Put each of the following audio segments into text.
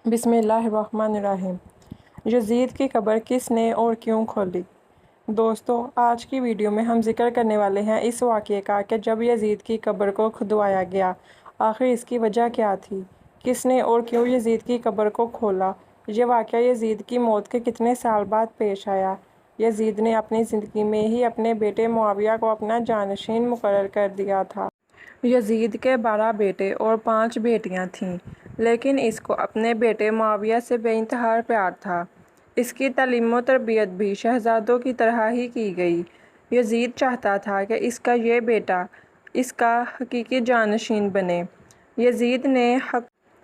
بسم اللہ الرحمن الرحیم۔ یزید کی قبر کس نے اور کیوں کھولی؟ دوستو، آج کی ویڈیو میں ہم ذکر کرنے والے ہیں اس واقعے کا کہ جب یزید کی قبر کو کھدوایا گیا، آخر اس کی وجہ کیا تھی؟ کس نے اور کیوں یزید کی قبر کو کھولا؟ یہ واقعہ یزید کی موت کے کتنے سال بعد پیش آیا؟ یزید نے اپنی زندگی میں ہی اپنے بیٹے معاویہ کو اپنا جانشین مقرر کر دیا تھا۔ یزید کے 12 بیٹے اور 5 بیٹیاں تھیں، لیکن اس کو اپنے بیٹے معاویہ سے بے انتہا پیار تھا۔ اس کی تعلیم و تربیت بھی شہزادوں کی طرح ہی کی گئی۔ یزید چاہتا تھا کہ اس کا یہ بیٹا اس کا حقیقی جانشین بنے۔ یزید نے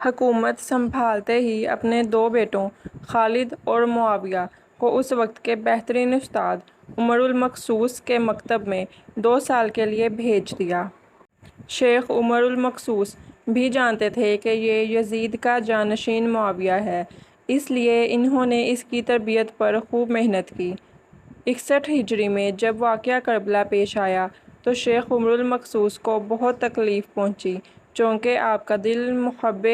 حکومت سنبھالتے ہی اپنے 2 بیٹوں خالد اور معاویہ کو اس وقت کے بہترین استاد عمر المقصوص کے مکتب میں 2 سال کے لیے بھیج دیا۔ شیخ عمر المقصوص بھی جانتے تھے کہ یہ یزید کا جانشین معاویہ ہے، اس لیے انہوں نے اس کی تربیت پر خوب محنت کی۔ 61 ہجری میں جب واقعہ کربلا پیش آیا تو شیخ عمر المقصوص کو بہت تکلیف پہنچی، چونکہ آپ کا دل محب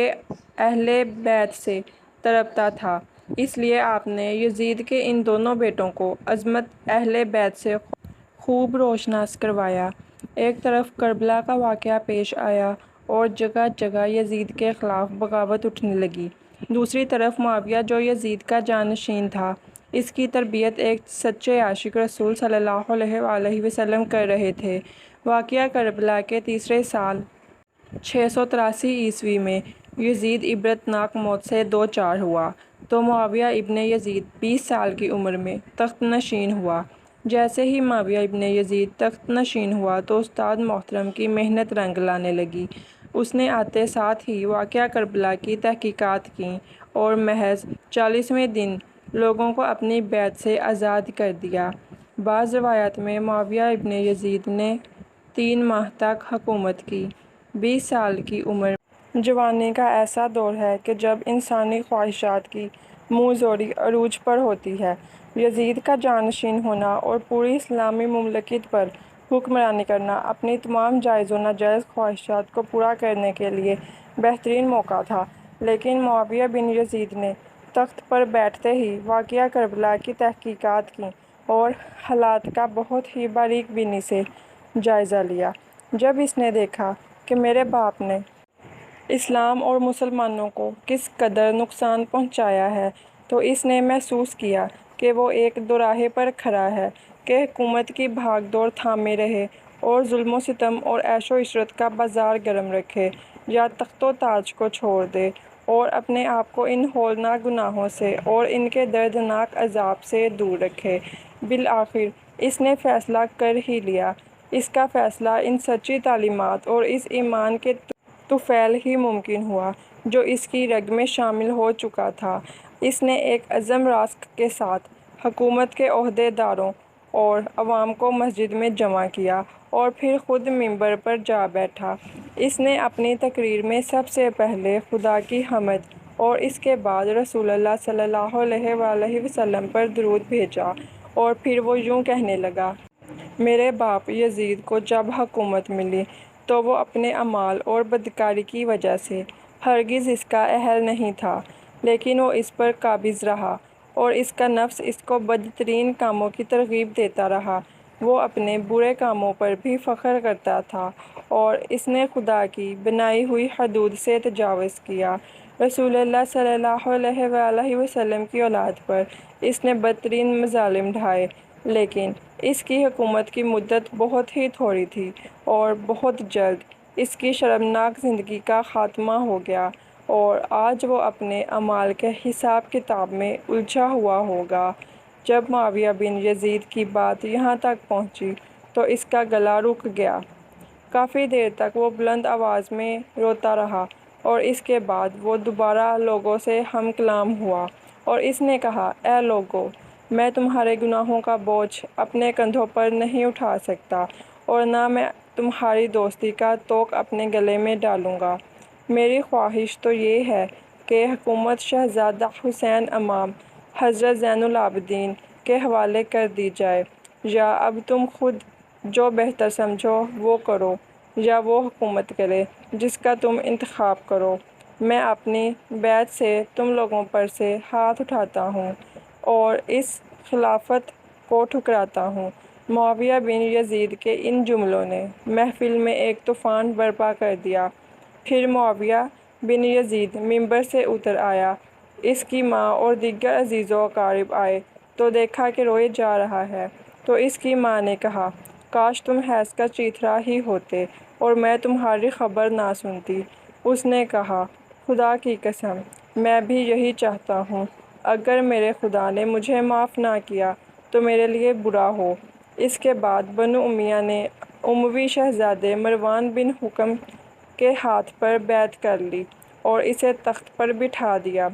اہل بیت سے تڑپتا تھا۔ اس لیے آپ نے یزید کے ان دونوں بیٹوں کو عظمت اہل بیت سے خوب روشناس کروایا۔ ایک طرف کربلا کا واقعہ پیش آیا اور جگہ جگہ یزید کے خلاف بغاوت اٹھنے لگی۔ دوسری طرف معاویہ جو یزید کا جانشین تھا، اس کی تربیت ایک سچے عاشق رسول صلی اللہ علیہ وآلہ وسلم کر رہے تھے۔ واقعہ کربلا کے تیسرے سال 683 عیسوی میں یزید عبرتناک موت سے دوچار ہوا تو معاویہ ابن یزید 20 سال کی عمر میں تخت نشین ہوا۔ جیسے ہی معاویہ ابن یزید تخت نشین ہوا تو استاد محترم کی محنت رنگ لانے لگی۔ اس نے آتے ساتھ ہی واقعہ کربلا کی تحقیقات کیں اور محض 40ویں دن لوگوں کو اپنی بیعت سے آزاد کر دیا۔ بعض روایات میں معاویہ ابن یزید نے 3 ماہ تک حکومت کی۔ 20 سال کی عمر جوانی کا ایسا دور ہے کہ جب انسانی خواہشات کی منہ زوری عروج پر ہوتی ہے۔ یزید کا جانشین ہونا اور پوری اسلامی مملکت پر حکمرانی کرنا اپنی تمام جائز و ناجائز خواہشات کو پورا کرنے کے لیے بہترین موقع تھا، لیکن معاویہ بن یزید نے تخت پر بیٹھتے ہی واقعہ کربلا کی تحقیقات کیں اور حالات کا بہت ہی باریک بینی سے جائزہ لیا۔ جب اس نے دیکھا کہ میرے باپ نے اسلام اور مسلمانوں کو کس قدر نقصان پہنچایا ہے، تو اس نے محسوس کیا کہ وہ ایک دوراہے پر کھڑا ہے کہ حکومت کی بھاگ دوڑ تھامے رہے اور ظلم و ستم اور عیش و عشرت کا بازار گرم رکھے، یا تخت و تاج کو چھوڑ دے اور اپنے آپ کو ان ہولناک گناہوں سے اور ان کے دردناک عذاب سے دور رکھے۔ بالآخر اس نے فیصلہ کر ہی لیا۔ اس کا فیصلہ ان سچی تعلیمات اور اس ایمان کے طفیل ہی ممکن ہوا جو اس کی رگ میں شامل ہو چکا تھا۔ اس نے ایک عزم راسخ کے ساتھ حکومت کے عہدے داروں اور عوام کو مسجد میں جمع کیا اور پھر خود منبر پر جا بیٹھا۔ اس نے اپنی تقریر میں سب سے پہلے خدا کی حمد اور اس کے بعد رسول اللہ صلی اللہ علیہ وآلہ وسلم پر درود بھیجا، اور پھر وہ یوں کہنے لگا: میرے باپ یزید کو جب حکومت ملی تو وہ اپنے اعمال اور بدکاری کی وجہ سے ہرگز اس کا اہل نہیں تھا، لیکن وہ اس پر قابض رہا اور اس کا نفس اس کو بدترین کاموں کی ترغیب دیتا رہا۔ وہ اپنے برے کاموں پر بھی فخر کرتا تھا اور اس نے خدا کی بنائی ہوئی حدود سے تجاوز کیا۔ رسول اللہ صلی اللہ علیہ وآلہ وسلم کی اولاد پر اس نے بدترین مظالم ڈھائے، لیکن اس کی حکومت کی مدت بہت ہی تھوڑی تھی اور بہت جلد اس کی شرمناک زندگی کا خاتمہ ہو گیا، اور آج وہ اپنے اعمال کے حساب کتاب میں الجھا ہوا ہوگا۔ جب معاویہ بن یزید کی بات یہاں تک پہنچی تو اس کا گلا رک گیا۔ کافی دیر تک وہ بلند آواز میں روتا رہا اور اس کے بعد وہ دوبارہ لوگوں سے ہم کلام ہوا اور اس نے کہا: اے لوگو، میں تمہارے گناہوں کا بوجھ اپنے کندھوں پر نہیں اٹھا سکتا اور نہ میں تمہاری دوستی کا طوق اپنے گلے میں ڈالوں گا۔ میری خواہش تو یہ ہے کہ حکومت شہزادہ حسین امام حضرت زین العابدین کے حوالے کر دی جائے، یا اب تم خود جو بہتر سمجھو وہ کرو، یا وہ حکومت کرے جس کا تم انتخاب کرو۔ میں اپنی بیعت سے تم لوگوں پر سے ہاتھ اٹھاتا ہوں اور اس خلافت کو ٹھکراتا ہوں۔ معاویہ بن یزید کے ان جملوں نے محفل میں ایک طوفان برپا کر دیا۔ پھر معاویہ بن یزید ممبر سے اتر آیا۔ اس کی ماں اور دیگر عزیز و اقارب آئے تو دیکھا کہ روئے جا رہا ہے، تو اس کی ماں نے کہا، کاش تم حیض کا چیتھڑا ہی ہوتے اور میں تمہاری خبر نہ سنتی۔ اس نے کہا، خدا کی قسم، میں بھی یہی چاہتا ہوں، اگر میرے خدا نے مجھے معاف نہ کیا تو میرے لیے برا ہو۔ اس کے بعد بنو امیہ نے اموی شہزادے مروان بن حکم کے ہاتھ پر بیعت کر لی اور اسے تخت پر بٹھا دیا۔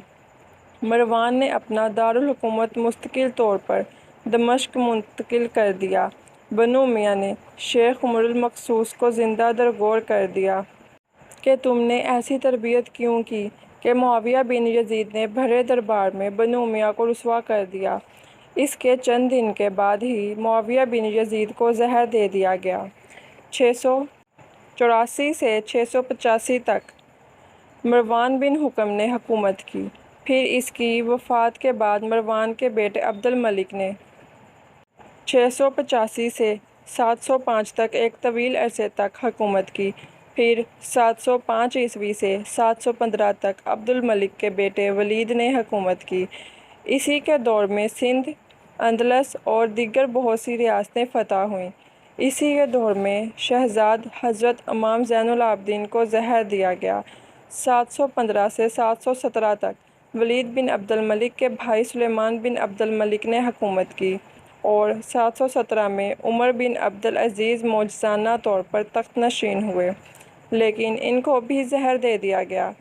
مروان نے اپنا دارالحکومت مستقل طور پر دمشق منتقل کر دیا۔ بنو امیہ نے شیخ عمر المقصوص کو زندہ درگور کر دیا کہ تم نے ایسی تربیت کیوں کی کہ معاویہ بن یزید نے بھرے دربار میں بنو امیہ کو رسوا کر دیا۔ اس کے چند دن کے بعد ہی معاویہ بن یزید کو زہر دے دیا گیا۔ 684 سے 685 تک مروان بن حکم نے حکومت کی۔ پھر اس کی وفات کے بعد مروان کے بیٹے عبد الملک نے 685 سے 705 تک ایک طویل عرصے تک حکومت کی۔ پھر 705 عیسوی سے 715 تک عبد الملک کے بیٹے ولید نے حکومت کی۔ اسی کے دور میں سندھ، اندلس اور دیگر بہت سی ریاستیں فتح ہوئیں۔ اسی کے دور میں شہزاد حضرت امام زین العابدین کو زہر دیا گیا۔ 715 سے 717 تک ولید بن عبد الملک کے بھائی سلیمان بن عبد الملک نے حکومت کی اور 717 میں عمر بن عبد العزیز معجزانہ طور پر تخت نشین ہوئے، لیکن ان کو بھی زہر دے دیا گیا۔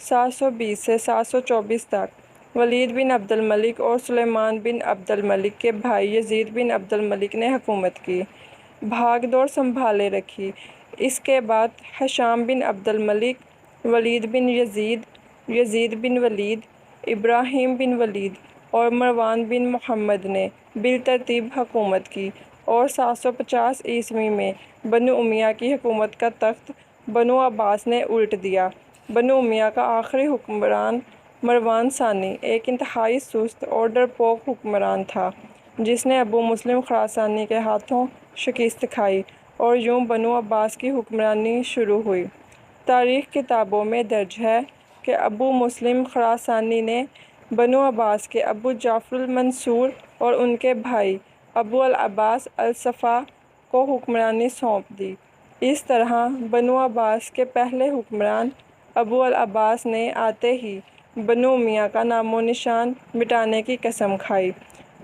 720 سے 724 تک ولید بن عبد الملک اور سلیمان بن عبد الملک کے بھائی یزید بن عبد الملک نے حکومت کی، بھاگ دوڑ سنبھالے رکھی۔ اس کے بعد ہشام بن عبد الملک، ولید بن یزید، یزید بن ولید، ابراہیم بن ولید اور مروان بن محمد نے بالترتیب حکومت کی اور 750 عیسوی میں بنو امیہ کی حکومت کا تخت بنو عباس نے الٹ دیا۔ بنو امیہ کا آخری حکمران مروان ثانی ایک انتہائی سست اور ڈرپوک حکمران تھا، جس نے ابو مسلم خراسانی کے ہاتھوں شکست کھائی اور یوں بنو عباس کی حکمرانی شروع ہوئی۔ تاریخ کتابوں میں درج ہے کہ ابو مسلم خراسانی نے بنو عباس کے ابو جعفر المنصور اور ان کے بھائی ابو العباس الصفا کو حکمرانی سونپ دی۔ اس طرح بنو عباس کے پہلے حکمران ابو العباس نے آتے ہی بنو امیہ کا نام و نشان مٹانے کی قسم کھائی۔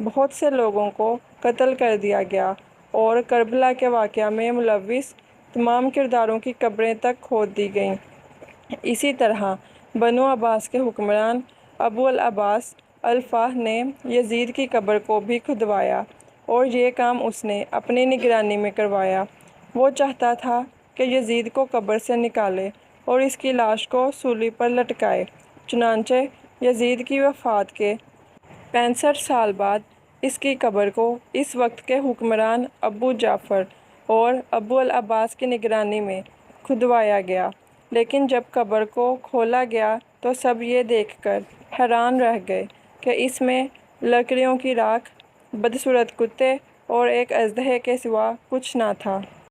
بہت سے لوگوں کو قتل کر دیا گیا اور کربلا کے واقعہ میں ملوث تمام کرداروں کی قبریں تک کھود دی گئیں۔ اسی طرح بنو عباس کے حکمران ابو العباس الفاہ نے یزید کی قبر کو بھی کھدوایا اور یہ کام اس نے اپنی نگرانی میں کروایا۔ وہ چاہتا تھا کہ یزید کو قبر سے نکالے اور اس کی لاش کو سولی پر لٹکائے۔ چنانچہ یزید کی وفات کے 65 سال بعد اس کی قبر کو اس وقت کے حکمران ابو جعفر اور ابو العباس کی نگرانی میں کھدوایا گیا، لیکن جب قبر کو کھولا گیا تو سب یہ دیکھ کر حیران رہ گئے کہ اس میں لکڑیوں کی راکھ، بدصورت کتے اور ایک اژدہے کے سوا کچھ نہ تھا۔